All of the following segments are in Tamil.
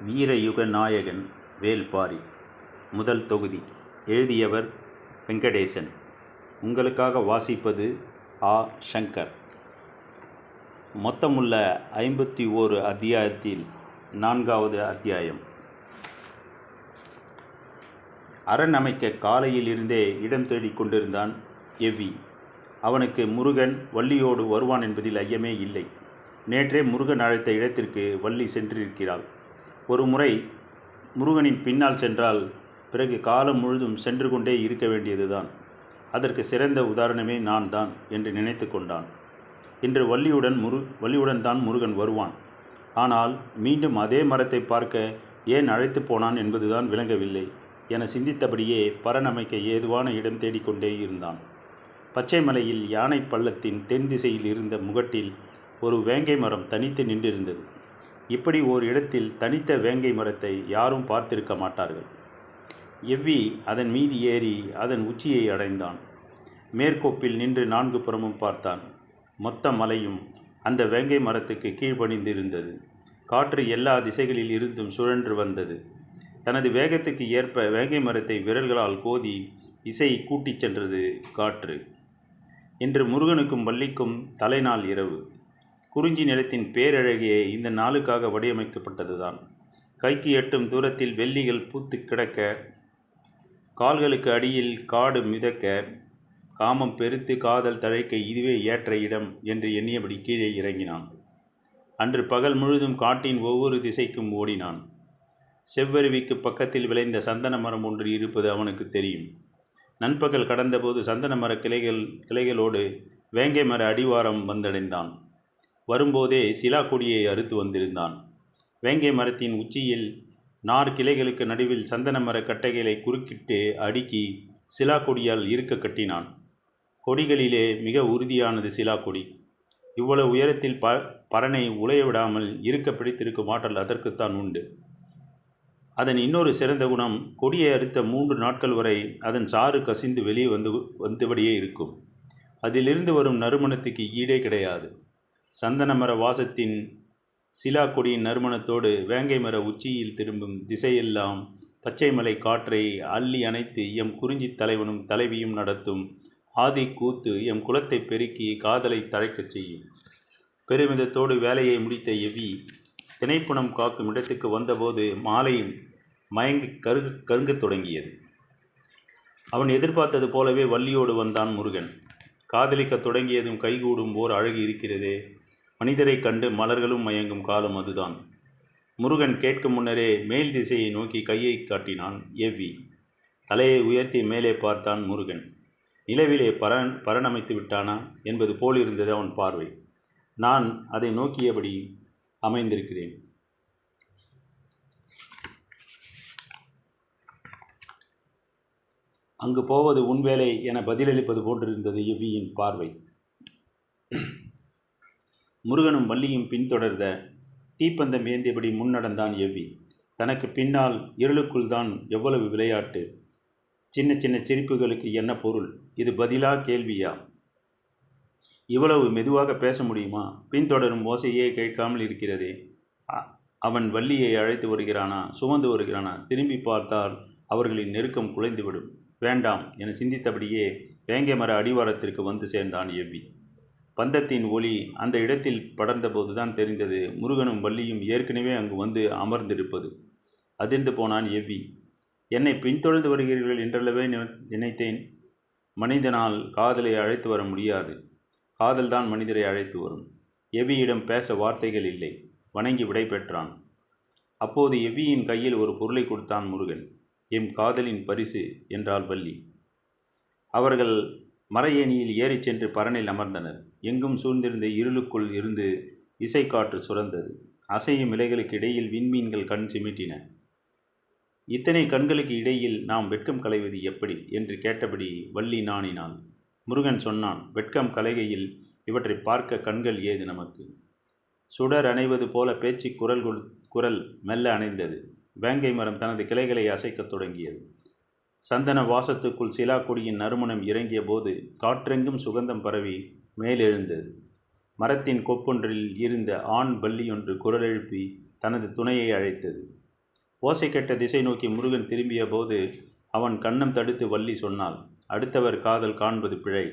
வீரயுக நாயகன் வேல்பாரி. முதல் தொகுதி. எழுதியவர் வெங்கடேசன். உங்களுக்காக வாசிப்பது ஆ. சங்கர். மொத்தமுள்ள 51 அத்தியாயத்தில் 4வது அத்தியாயம். அரண் அமைக்க காலையில் இருந்தே இடம் தேடிக் கொண்டிருந்தான் எவ்வி. அவனுக்கு முருகன் வள்ளியோடு வருவான் என்பதில் ஐயமே இல்லை. நேற்றே முருகன் அழைத்த இடத்திற்கு வள்ளி சென்றிருக்கிறாள். ஒரு முறை முருகனின் பின்னால் சென்றால் பிறகு காலம் முழுதும் சென்று கொண்டே இருக்க வேண்டியதுதான். அதற்கு சிறந்த உதாரணமே நான் தான் என்று நினைத்து கொண்டான். இன்று வள்ளியுடன் தான் முருகன் வருவான். ஆனால் மீண்டும் அதே மரத்தை பார்க்க ஏன் அழைத்து போனான் என்பதுதான் விளங்கவில்லை என சிந்தித்தபடியே பரணமைக்க ஏதுவான இடம் தேடிக்கொண்டே இருந்தான். பச்சை மலையில் யானை பள்ளத்தின் தென் திசையில் இருந்த முகட்டில் ஒரு வேங்கை மரம் தனித்து நின்றிருந்தது. இப்படி ஓர் இடத்தில் தனித்த வேங்கை மரத்தை யாரும் பார்த்திருக்க மாட்டார்கள். எவ்வி அதன் மீது ஏறி அதன் உச்சியை அடைந்தான். மேற்கோப்பில் நின்று 4 புறமும் பார்த்தான். மொத்த மலையும் அந்த வேங்கை மரத்துக்கு கீழ்ப்பணிந்திருந்தது. காற்று எல்லா திசைகளில் இருந்தும் சுழன்று வந்தது. தனது வேகத்துக்கு ஏற்ப வேங்கை மரத்தை விரல்களால் கோதி இசை கூட்டிச் சென்றது காற்று. இன்று முருகனுக்கும் வள்ளிக்கும் தலைநாள் இரவு. குறிஞ்சி நிலத்தின் பேரழகியே இந்த நாளுக்காக வடிவமைக்கப்பட்டதுதான். கைக்கு எட்டும் தூரத்தில் வெள்ளிகள் பூத்து கிடக்க, கால்களுக்கு அடியில் காடு மிதக்க, காமம் பெருத்து காதல் தழைக்க இதுவே ஏற்ற இடம் என்று எண்ணியபடி கீழே இறங்கினான். அன்று பகல் முழுதும் காட்டின் ஒவ்வொரு திசைக்கும் ஓடினான். செவ்வருவிக்கு பக்கத்தில் விளைந்த சந்தன மரம் ஒன்று இருப்பது அவனுக்கு தெரியும். நண்பகல் கடந்தபோது சந்தன மர கிளைகளோடு வேங்கை மர அடிவாரம் வந்தடைந்தான். வரும்போதே சிலா கொடியை அறுத்து வந்திருந்தான். வேங்கை மரத்தின் உச்சியில் நார் கிளைகளுக்கு நடுவில் சந்தன மர கட்டைகளை குறுக்கிட்டு அடுக்கி சிலா கொடியால் இருக்க கட்டினான். கொடிகளிலே மிக உறுதியானது சிலா கொடி. இவ்வளவு உயரத்தில் பறனை உலைய விடாமல் இருக்க பிடித்திருக்கும் ஆற்றல் அதற்குத்தான் உண்டு. அதன் இன்னொரு சிறந்த குணம், கொடியை அறுத்த 3 நாட்கள் வரை அதன் சாறு கசிந்து வெளியே வந்தபடியே இருக்கும். அதிலிருந்து வரும் நறுமணத்துக்கு ஈடே கிடையாது. சந்தன மர வாசத்தின் சிலா கொடியின் நறுமணத்தோடு வேங்கை மர உச்சியில் திரும்பும் திசையெல்லாம் பச்சை மலை காற்றை அள்ளி அணைத்து எம் குறிஞ்சி தலைவனும் தலைவியும் நடத்தும் ஆதி கூத்து எம் குலத்தை பெருக்கி காதலை தழைக்கச் செய்யும். பெருமிதத்தோடு வேலையை முடித்த எவ்வி திணைப்புணம் காக்கும் இடத்துக்கு வந்தபோது மாலை மயங்கி கருங்கத் தொடங்கியது. அவன் எதிர்பார்த்தது போலவே வள்ளியோடு வந்தான் முருகன். காதலிக்க தொடங்கியதும் கைகூடும் ஓர் அழகு இருக்கிறதே. மனிதரை கண்டு மலர்களும் மயங்கும் காலம் அதுதான். முருகன் கேட்கும் முன்னரே மேல் திசையை நோக்கி கையை காட்டினான் எவ்வி. தலையை உயர்த்தி மேலே பார்த்தான் முருகன். நிலவிலே பரணமைத்து விட்டானா என்பது போலிருந்தது அவன் பார்வை. நான் அதை நோக்கியபடி அமைந்திருக்கிறேன். அங்கு போவது உன் வேலை என பதிலளிப்பது போன்றிருந்தது எவ்வியின் பார்வை. முருகனும் வள்ளியும் பின்தொடர்ந்த தீப்பந்தம் ஏந்தியபடி முன்னடந்தான் எவ்வி. தனக்கு பின்னால் இருளுக்குள் தான் எவ்வளவு விளையாட்டு! சின்ன சின்ன சிரிப்புகளுக்கு என்ன பொருள்? இது பதிலா கேள்வியா? இவ்வளவு மெதுவாக பேச முடியுமா? பின்தொடரும் ஓசையே கேட்காமல் இருக்கிறதே. அவன் வள்ளியை அழைத்து வருகிறானா, சுமந்து வருகிறானா? திரும்பி பார்த்தால் அவர்களின் நெருக்கம் குலைந்துவிடும். வேண்டாம் என சிந்தித்தபடியே வேங்கை மர அடிவாரத்திற்கு வந்து சேர்ந்தான் எவ்வி. பந்தத்தின் ஒளி அந்த இடத்தில் படர்ந்தபோதுதான் தெரிந்தது முருகனும் வள்ளியும் ஏற்கனவே அங்கு வந்து அமர்ந்திருப்பது. அதிர்ந்து போனான் எவ்வி. என்னை பின்தொடர்ந்து வருகிறீர்கள் என்றல்லவே நினைத்தேன். மனிதனால் காதலை அழைத்து வர முடியாது. காதல்தான் மனிதரை அழைத்து வரும். எவ்வியிடம் பேச வார்த்தைகள் இல்லை. வணங்கி விடை பெற்றான். அப்போது எவ்வியின் கையில் ஒரு பொருளை கொடுத்தான் முருகன். எம் காதலின் பரிசு என்றாள் வள்ளி. அவர்கள் மர ஏணியில் ஏறிச் சென்று பரனில் அமர்ந்தனர். எங்கும் சூழ்ந்திருந்த இருளுக்குள் இருந்து இசைக்காற்று சுரந்தது. அசையும் இலைகளுக்கு இடையில் விண்மீன்கள் கண் சிமிட்டின. இத்தனை கண்களுக்கு இடையில் நாம் வெட்கம் களைவது எப்படி என்று கேட்டபடி வள்ளி நாணினாள். முருகன் சொன்னான், வெட்கம் கலைகையில் இவற்றை பார்க்க கண்கள் ஏது நமக்கு? சுடர் அணைவது போல பேச்சு குரல் மெல்ல அணைந்தது. வேங்கை மரம் தனது கிளைகளை அசைக்கத் தொடங்கியது. சந்தன வாசத்துக்குள் சிலா கொடியின் நறுமணம் இறங்கிய போது காற்றெங்கும் சுகந்தம் பரவி மேலெழுந்தது. மரத்தின் கொப்பொன்றில் இருந்த ஆண் வள்ளியொன்று குரல் எழுப்பி தனது துணையை அழைத்தது. ஓசை கேட்ட திசை நோக்கி முருகன் திரும்பிய போது அவன் கன்னம் தடுத்து வள்ளி சொன்னாள், அடுத்தவர் காதல் காண்பது பிழை.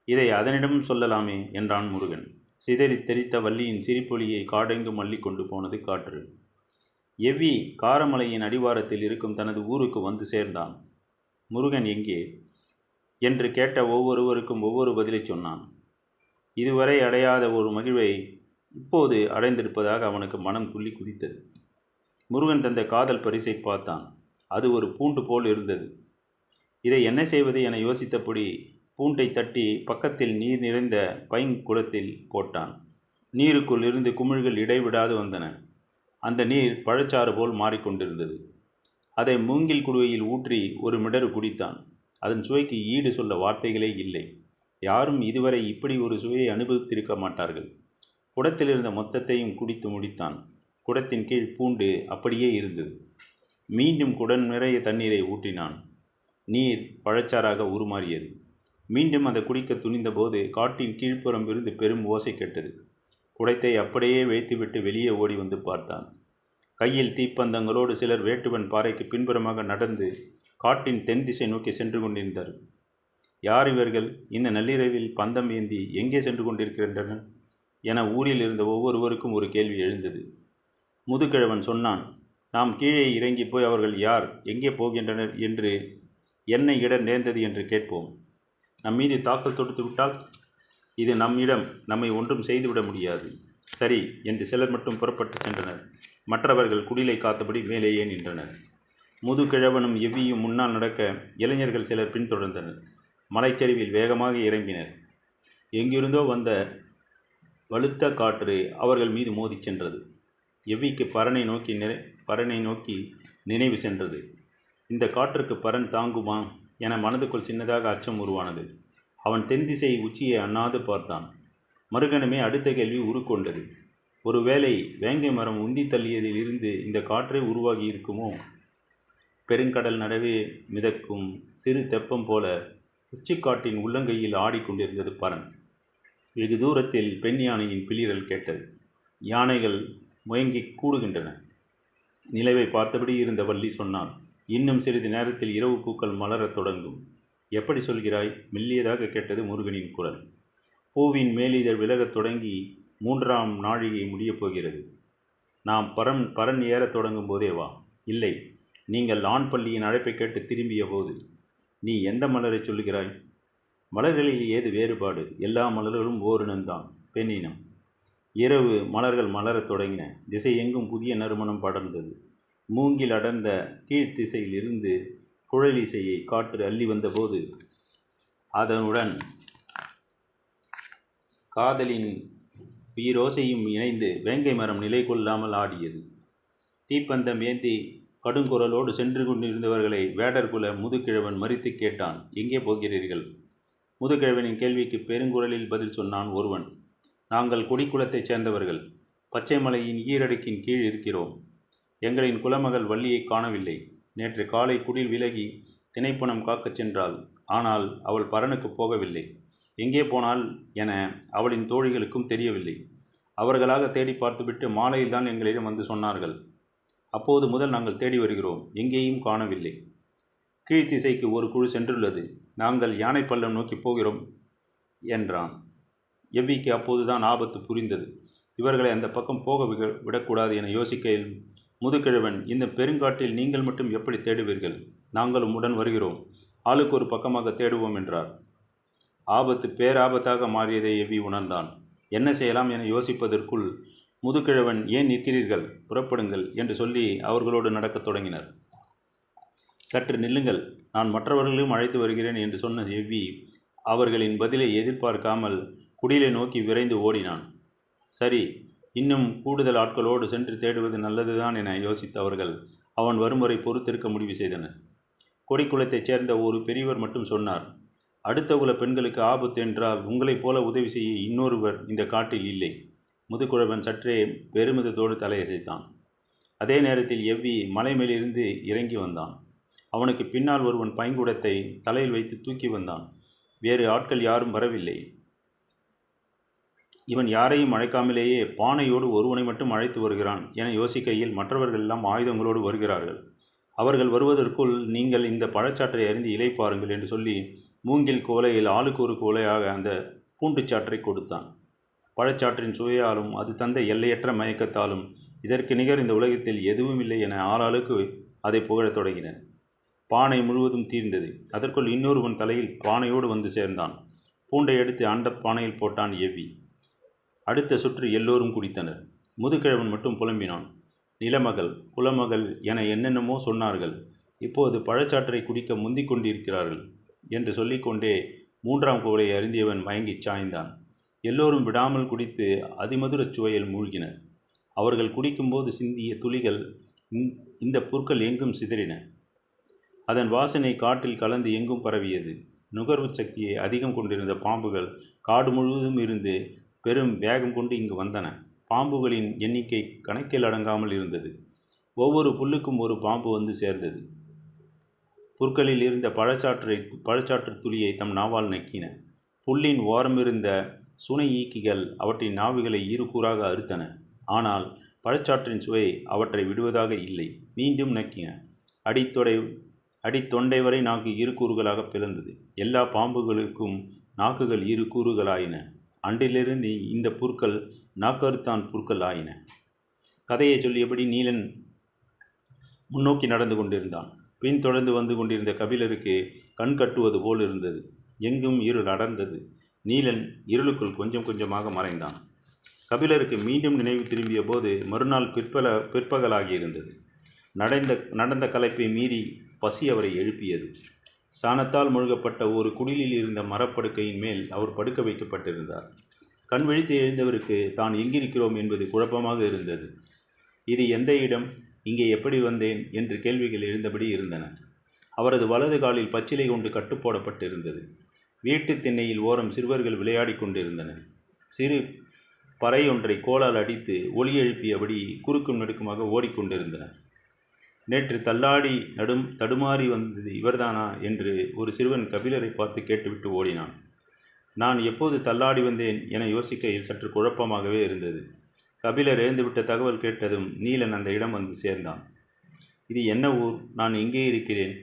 இதை அதனிடம் சொல்லலாமே என்றான் முருகன். சிதறி தெரித்த வள்ளியின் சிரிப்பொலியை காடெங்கும் அள்ளி கொண்டு போனது காற்று. எவ்வி காரமலையின் அடிவாரத்தில் இருக்கும் தனது ஊருக்கு வந்து சேர்ந்தான். முருகன் எங்கே என்று கேட்ட ஒவ்வொருவருக்கும் ஒவ்வொரு பதிலை சொன்னான். இதுவரை அடையாத ஒரு மகிழ்வை இப்போது அடைந்திருப்பதாக அவனுக்கு மனம் துள்ளி குதித்தது. முருகன் தந்த காதல் பரிசை பார்த்தான். அது ஒரு பூண்டு போல் இருந்தது. இதை என்ன செய்வது என யோசித்தபடி பூண்டை தட்டி பக்கத்தில் நீர் நிறைந்த பைங்குளத்தில் போட்டான். நீருக்குள் இருந்து குமிழ்கள் இடைவிடாது வந்தன. அந்த நீர் பழச்சாறு போல் மாறிக்கொண்டிருந்தது. அதை மூங்கில் குடுவையில் ஊற்றி ஒரு மிடறு குடித்தான். அதன் சுவைக்கு ஈடு சொல்ல வார்த்தைகளே இல்லை. யாரும் இதுவரை இப்படி ஒரு சுவையை அனுபவித்திருக்க மாட்டார்கள். குடத்தில் இருந்த மொத்தத்தையும் குடித்து முடித்தான். குடத்தின் கீழ் பூண்டு அப்படியே இருந்தது. மீண்டும் குடம் நிறைய தண்ணீரை ஊற்றினான். நீர் பழச்சாறாக உருமாறியது. மீண்டும் அதை குடிக்க துணிந்தபோது காட்டின் கீழ்ப்புறம் இருந்து பெரும் ஓசை கேட்டது. குடத்தை அப்படியே வைத்துவிட்டு வெளியே ஓடி வந்து பார்த்தான். கையில் தீப்பந்தங்களோடு சிலர் வேட்டுவன் பாறைக்கு பின்புறமாக நடந்து காட்டின் தென் திசை நோக்கி சென்று கொண்டிருந்தார். யார் இவர்கள்? இந்த நள்ளிரவில் பந்தம் ஏந்தி எங்கே சென்று கொண்டிருக்கின்றனர் என ஊரில் இருந்த ஒவ்வொருவருக்கும் ஒரு கேள்வி எழுந்தது. முதுகிழவன் சொன்னான், நாம் கீழே இறங்கி போய் அவர்கள் யார், எங்கே போகின்றனர் என்று என்ன இடம் நேர்ந்தது என்று கேட்போம். நம் மீது தாக்கல் தொடுத்து விட்டால் இது நம்மிடம், நம்மை ஒன்றும் செய்துவிட முடியாது. சரி என்று சிலர் மட்டும் புறப்பட்டு சென்றனர். மற்றவர்கள் குடிலை காத்தபடி மேலேயே நின்றனர். முதுகிழவனும் எவ்வியும் முன்னால் நடக்க இளைஞர்கள் சிலர் பின்தொடர்ந்தனர். மலைச்சரிவில் வேகமாக இறங்கினர். எங்கிருந்தோ வந்த வலுத்த காற்று அவர்கள் மீது மோதிச் சென்றது. எவ்விக்கு பரனை நோக்கி நினைவு சென்றது. இந்த காற்றுக்கு பரன் தாங்குமா என மனதுக்குள் சின்னதாக அச்சம் உருவானது. அவன் தென் திசை உச்சியை அண்ணாது பார்த்தான். மறுகணமே அடுத்த கேள்வி உருக்கொண்டது. ஒருவேளை வேங்கை மரம் உந்தி தள்ளியதில் இருந்து இந்த காற்றே உருவாகி இருக்குமோ? பெருங்கடல் நடுவே மிதக்கும் சிறு தெப்பம் போல உச்சிக்காட்டின் உள்ளங்கையில் ஆடிக்கொண்டிருந்தது பரன். வெகு தூரத்தில் பெண் யானையின் பிளிரல் கேட்டது. யானைகள் முயங்கி கூடுகின்றன. நிலவை பார்த்தபடி இருந்த வள்ளி சொன்னான், இன்னும் சிறிது நேரத்தில் இரவு பூக்கள் மலரத் தொடங்கும். எப்படி சொல்கிறாய்? மெல்லியதாக கேட்டது முருகனின் குரல். பூவின் மேலிதழ் விலகத் தொடங்கி 3ஆம் நாழிகை முடியப் போகிறது. நாம் பரன் ஏறத் தொடங்கும் போதே வா. இல்லை, நீங்கள் ஆண் பள்ளியின் அழைப்பை கேட்டு திரும்பிய போது. நீ எந்த மலரை சொல்லுகிறாய்? மலர்களில் ஏது வேறுபாடு? எல்லா மலர்களும் ஓரினம்தான், பெண்ணினம். இரவு மலர்கள் மலரத் தொடங்கின. திசை எங்கும் புதிய நறுமணம் படர்ந்தது. மூங்கில் அடர்ந்த கீழ்த்திசையில் இருந்து குழலிசையை காற்று அள்ளி வந்தபோது அதனுடன் காதலின் உயிரோசையும் இணைந்து வேங்கை மரம் நிலை கொள்ளாமல் ஆடியது. தீப்பந்தம் ஏந்தி கடுங்குரலோடு சென்று கொண்டிருந்தவர்களை வேடர்குல முதுகிழவன் மறித்து கேட்டான், எங்கே போகிறீர்கள்? முதுகிழவனின் கேள்விக்கு பெருங்குரலில் பதில் சொன்னான் ஒருவன், நாங்கள் குடிக்குலத்தைச் சேர்ந்தவர்கள். பச்சை மலையின் ஈரடுக்கின் கீழ் இருக்கிறோம். எங்களின் குலமகள் வள்ளியை காணவில்லை. நேற்று காலை குடில் விலகி திணைப்பணம் காக்கச் சென்றாள். ஆனால் அவள் பரனுக்கு போகவில்லை. எங்கே போனாள் என அவளின் தோழிகளுக்கும் தெரியவில்லை. அவர்களாக தேடி பார்த்துவிட்டு மாலையில்தான் எங்களிடம் வந்து சொன்னார்கள். அப்போது முதல் நாங்கள் தேடி வருகிறோம். எங்கேயும் காணவில்லை. கீழ்த்திசைக்கு ஒரு குழு சென்றுள்ளது. நாங்கள் யானை பள்ளம் நோக்கி போகிறோம் என்றான். எவ்விக்கு அப்போதுதான் ஆபத்து புரிந்தது. இவர்களை அந்த பக்கம் போக விடக்கூடாது என யோசிக்கையில் முதுகிழவன், இந்த பெருங்காட்டில் நீங்கள் மட்டும் எப்படி தேடுவீர்கள்? நாங்களும் உடன் வருகிறோம். ஆளுக்கு ஒரு பக்கமாக தேடுவோம் என்றார். ஆபத்து பேராபத்தாக மாறியதை எவ்வி உணர்ந்தான். என்ன செய்யலாம் என யோசிப்பதற்குள் முதுகிழவன், ஏன் நிற்கிறீர்கள், புறப்படுங்கள் என்று சொல்லி அவர்களோடு நடக்கத் தொடங்கினர். சற்று நில்லுங்கள், நான் மற்றவர்களையும் அழைத்து வருகிறேன் என்று சொன்ன எவ்வி அவர்களின் பதிலை எதிர்பார்க்காமல் குடிலை நோக்கி விரைந்து ஓடினான். சரி, இன்னும் கூடுதல் ஆட்களோடு சென்று தேடுவது நல்லதுதான் என யோசித்தவர்கள் அவன் வரும் வரை பொறுத்திருக்க முடிவு செய்தனர். கொடிக்குளத்தைச் சேர்ந்த ஒரு பெரியவர் மட்டும் சொன்னார், அடுத்த குல பெண்களுக்கு ஆபத்து என்றால் உங்களைப் போல உதவி செய்ய இன்னொருவர் இந்த காட்டில் இல்லை. முதுகுழவன் சற்றே பெருமிதத்தோடு தலையசைத்தான். அதே நேரத்தில் எவ்வி மலை மேலிருந்து இறங்கி வந்தான். அவனுக்கு பின்னால் ஒருவன் பைங்குடத்தை தலையில் வைத்து தூக்கி வந்தான். வேறு ஆட்கள் யாரும் வரவில்லை. இவன் யாரையும் அழைக்காமலேயே பானையோடு ஒருவனை மட்டும் அழைத்து வருகிறான் என யோசிக்கையில் மற்றவர்கள் எல்லாம் ஆயுதங்களோடு வருகிறார்கள். அவர்கள் வருவதற்குள் நீங்கள் இந்த பழச்சாற்றை அறிந்து இளைப்பாருங்கள் என்று சொல்லி மூங்கில் கோலையில் ஆளுக்கு ஒரு கோலையாக அந்த பூண்டுச்சாற்றை கொடுத்தான். பழச்சாற்றின் சுவையாலும் அது தந்த எல்லையற்ற மயக்கத்தாலும் இதற்கு நிகர் இந்த உலகத்தில் எதுவும் இல்லை என ஆளாளுக்கு அதை புகழத் தொடங்கினர். பானை முழுவதும் தீர்ந்தது. அதற்குள் இன்னொருவன் தலையில் பானையோடு வந்து சேர்ந்தான். பூண்டை எடுத்து அண்ட பானையில் போட்டான் எவ்வி. அடுத்த சுற்று எல்லோரும் குடித்தனர். முதுகிழவன் மட்டும் புலம்பினான். நிலமகள், குலமகள் என என்னென்னமோ சொன்னார்கள். இப்போது பழச்சாற்றை குடிக்க முந்திக் கொண்டிருக்கிறார்கள் என்று சொல்லிக்கொண்டே 3ஆம் கோலை அருந்தியவன் மயங்கிச் சாய்ந்தான். எல்லோரும் விடாமல் குடித்து அதிமதுரச் சுவையில் மூழ்கினர். அவர்கள் குடிக்கும்போது சிந்திய துளிகள் இந்த புற்கள் எங்கும் சிதறின. அதன் வாசனை காட்டில் கலந்து எங்கும் பரவியது. நுகர்வு சக்தியை அதிகம் கொண்டிருந்த பாம்புகள் காடு முழுவதும் இருந்து பெரும் வேகம் கொண்டு இங்கு வந்தன. பாம்புகளின் எண்ணிக்கை கணக்கில் அடங்காமல் இருந்தது. ஒவ்வொரு புல்லுக்கும் ஒரு பாம்பு வந்து சேர்ந்தது. புற்களில் இருந்த பழச்சாற்று துளியை தம் நாவால் நக்கின. புல்லின் ஓரமிருந்த சுனை ஈக்கிகள் அவற்றின் நாவுகளை கூறாக அறுத்தன. ஆனால் பழச்சாற்றின் சுவை அவற்றை விடுவதாக இல்லை. மீண்டும் நக்கின. அடித்தொண்டை வரை நாக்கு கூறுகளாக பிளந்தது. எல்லா பாம்புகளுக்கும் நாக்குகள் கூறுகளாயின. அன்றிலிருந்து இந்த புற்கள் நாக்கறுத்தான் புற்கள் ஆயின. கதையை சொல்லியபடி நீலன் முன்னோக்கி நடந்து கொண்டிருந்தான். பின் தொடர்ந்து வந்து கொண்டிருந்த கபிலருக்கு கண் கட்டுவது போல் இருந்தது. எங்கும் இருள் அடர்ந்தது. நீலன் இருளுக்குள் கொஞ்சம் கொஞ்சமாக மறைந்தான். கபிலருக்கு மீண்டும் நினைவு திரும்பிய போது மறுநாள் பிற்பகலாகியிருந்தது. நடந்த களைப்பை மீறி பசி அவரை எழுப்பியது. சாணத்தால் முழுகப்பட்ட ஒரு குடிலில் இருந்த மரப்படுக்கையின் மேல் அவர் படுக்க வைக்கப்பட்டிருந்தார். கண் விழித்து எழுந்தவருக்கு தான் எங்கிருக்கிறோம் என்பது குழப்பமாக இருந்தது. இது எந்த இடம், இங்கே எப்படி வந்தேன் என்று கேள்விகள் எழுந்தபடி இருந்தன. அவரது வலது காலில் பச்சிலை கொண்டு கட்டுப்போடப்பட்டிருந்தது. வீட்டு திண்ணையில் ஓரம் சிறுவர்கள் விளையாடி கொண்டிருந்தனர். சிறு பறையொன்றை கோலால் அடித்து ஒலி எழுப்பியபடி குறுக்கும் நெடுக்குமாக ஓடிக்கொண்டிருந்தனர். நேற்று தள்ளாடி தடுமாறி வந்தது இவர்தானா என்று ஒரு சிறுவன் கபிலரை பார்த்து கேட்டுவிட்டு ஓடினான். நான் எப்போது தள்ளாடி வந்தேன் என யோசிக்கையில் சற்று குழப்பமாகவே இருந்தது. கபிலர் எழுந்துவிட்ட தகவல் கேட்டதும் நீலன் அந்த இடம் வந்து சேர்ந்தான். இது என்ன ஊர்? நான் எங்கே இருக்கிறேன்?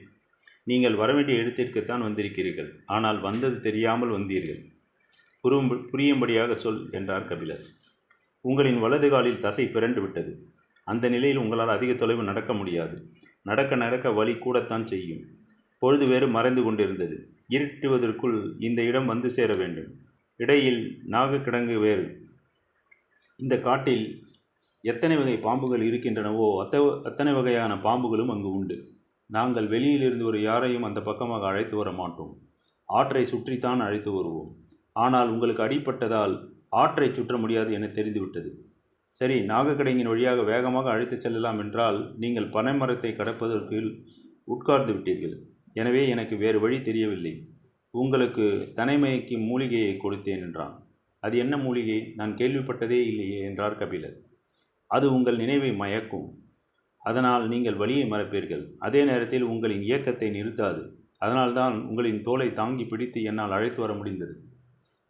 நீங்கள் வரவேண்டிய இடத்திற்குத்தான் வந்திருக்கிறீர்கள். ஆனால் வந்தது தெரியாமல் வந்தீர்கள். புரியும்படியாக சொல் என்றார் கபிலர். உங்களின் வலது காலில் தசை பிறண்டு விட்டது. அந்த நிலையில் உங்களால் அதிக தொலைவு நடக்க முடியாது. நடக்க நடக்க வலி கூடத்தான் செய்யும். பொழுது வேறு மறைந்து கொண்டிருந்தது. இருட்டுவதற்குள் இந்த இடம் வந்து சேர வேண்டும். இடையில் நாகக்கிடங்கு வேறு. இந்த காட்டில் எத்தனை வகை பாம்புகள் இருக்கின்றனவோ அத்தனை வகையான பாம்புகளும் அங்கு உண்டு. நாங்கள் வெளியிலிருந்து ஒரு யாரையும் அந்த பக்கமாக அழைத்து வர மாட்டோம். ஆற்றை சுற்றித்தான் அழைத்து வருவோம். ஆனால் உங்களுக்கு அடிப்பட்டதால் ஆற்றை சுற்ற முடியாது என தெரிந்துவிட்டது. சரி, நாகக்கிடங்கின் வழியாக வேகமாக அழைத்துச் செல்லலாம் என்றால் நீங்கள் பனைமரத்தை கடப்பதற்கு உட்கார்ந்து விட்டீர்கள். எனவே எனக்கு வேறு வழி தெரியவில்லை. உங்களுக்கு தனைமயக்கி மூலிகையை கொடுத்தேன் என்றான். அது என்ன மூலிகை? நான் கேள்விப்பட்டதே இல்லையே என்றார் கபிலர். அது உங்கள் நினைவை மயக்கும். அதனால் நீங்கள் வழியை மறப்பீர்கள். அதே நேரத்தில் உங்களின் இயக்கத்தை நிறுத்தாது. அதனால்தான் உங்களின் தோலை தாங்கி பிடித்து என்னால் அழைத்து வர முடிந்தது.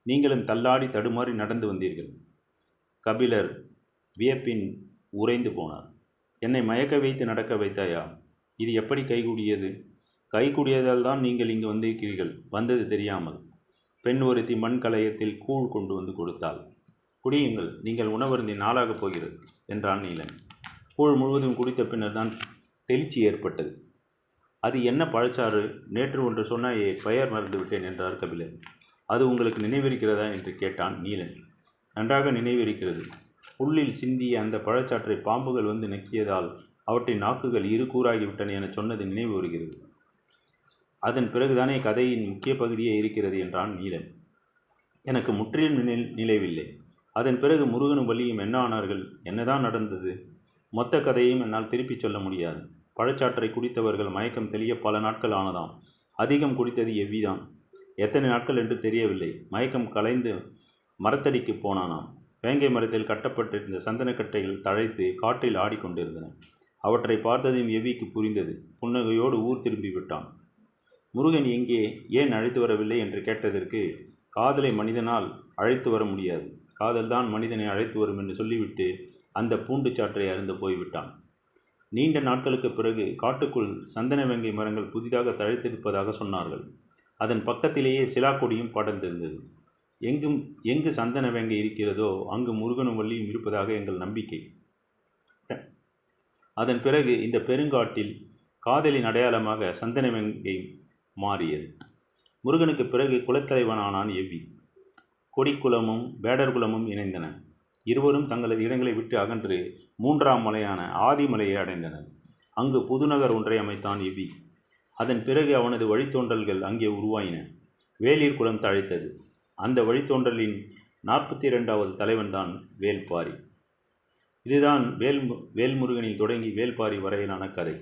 நீங்களும் தள்ளாடி தடுமாறி நடந்து வந்தீர்கள். கபிலர் வியப்பின் உறைந்து போனார். என்னை மயக்க வைத்து நடக்க வைத்தாயா? இது எப்படி கைகூடியது? கைகூடியதால் தான் நீங்கள் இங்கு வந்திருக்கிறீர்கள். வந்தது தெரியாமல். பெண் ஒருத்தி மண் கலயத்தில் கூழ் கொண்டு வந்து கொடுத்தாள். குடியுங்கள், நீங்கள் உணவருந்தி நாளாகப் போகிறது என்றான் நீலன். கூழ் முழுவதும் குடித்த பின்னர் தான் தெளிச்சி ஏற்பட்டது. அது என்ன பழச்சாறு? நேற்று ஒன்று சொன்னாயே, பெயர் மறந்து விட்டேன் என்றார் கபிலர். அது உங்களுக்கு நினைவிருக்கிறதா என்று கேட்டான் நீலன். நன்றாக நினைவிருக்கிறது. புல்லில் சிந்திய அந்த பழச்சாற்றை பாம்புகள் வந்து நக்கியதால் அவற்றின் நாக்குகள் கூறாகிவிட்டன என சொன்னது நினைவு வருகிறது. அதன் பிறகுதானே கதையின் முக்கிய பகுதியே இருக்கிறது என்றான் நீலன். எனக்கு முற்றிலும் நினைவில்லை. அதன் பிறகு முருகனும் வள்ளியும் என்ன ஆனார்கள்? என்னதான் நடந்தது? மொத்த கதையையும் என்னால் திருப்பிச் சொல்ல முடியாது. பழச்சாற்றை குடித்தவர்கள் மயக்கம் தெளிய பல நாட்கள் ஆனதாம். அதிகம் குடித்தது எவ்விதான். எத்தனை நாட்கள் என்று தெரியவில்லை. மயக்கம் கலைந்து மரத்தடிக்கு போனானாம். வேங்கை மரத்தில் கட்டப்பட்டிருந்த சந்தனக்கட்டைகள் தழைத்து காற்றில் ஆடிக்கொண்டிருந்தன. அவற்றை பார்த்ததும் எவ்விக்கு புரிந்தது. புன்னகையோடு ஊர் திரும்பி விட்டான். முருகன் எங்கே, ஏன் அழைத்து வரவில்லை என்று கேட்டதற்கு, காதலை மனிதனால் அழைத்து வர முடியாது. காதல்தான் மனிதனை அழைத்து வரும் என்று சொல்லிவிட்டு அந்த பூண்டு சாற்றை அருந்த போய்விட்டான். நீண்ட நாட்களுக்கு பிறகு காட்டுக்குள் சந்தன வேங்கை மரங்கள் புதிதாக தழைத்திருப்பதாக சொன்னார்கள். அதன் பக்கத்திலேயே சிலாக்கொடியும் படர்ந்திருந்தது. எங்கு சந்தன வேங்கை இருக்கிறதோ அங்கு முருகனும் வள்ளியும் இருப்பதாக எங்கள் நம்பிக்கை. அதன் பிறகு இந்த பெருங்காட்டில் காதலின் அடையாளமாக சந்தன வேங்கை மாறியது. முருகனுக்கு பிறகு குலத்தலைவனானான் எவ்வி. கொடிக்குளமும் வேடர்குலமும் இணைந்தன. இருவரும் தங்களது இடங்களை விட்டு அகன்று 3ஆம் மலையான ஆதிமலையை அடைந்தனர். அங்கு புதுநகர் ஒன்றை அமைத்தான் எவ்வி. அதன் பிறகு அவனது வழித்தோன்றல்கள் அங்கே உருவாயின. வேளிர் குலம் தழைத்தது. அந்த வழித்தோன்றலின் 42வது தலைவன்தான் வேல்பாரி. இதுதான் வேல்முருகனில் தொடங்கி வேல்பாரி வரையிலான கதை.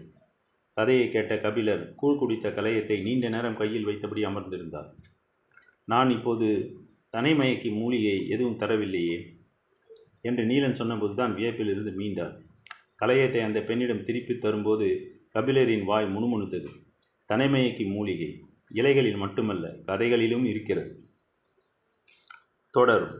கதையை கேட்ட கபிலர் கூழ் குடித்த கலையத்தை நீண்ட நேரம் கையில் வைத்தபடி அமர்ந்திருந்தார். நான் இப்போது தனைமயக்கி மூலிகை எதுவும் தரவில்லையே என்று நீலன் சொன்னபோதுதான் வியப்பில் இருந்து மீண்டார். கலையத்தை அந்த பெண்ணிடம் திருப்பி தரும்போது கபிலரின் வாய் முணுமுணுத்தது. தனைமயக்கி மூலிகை இலைகளில் மட்டுமல்ல, கதைகளிலும் இருக்கிறது. தொடரும்.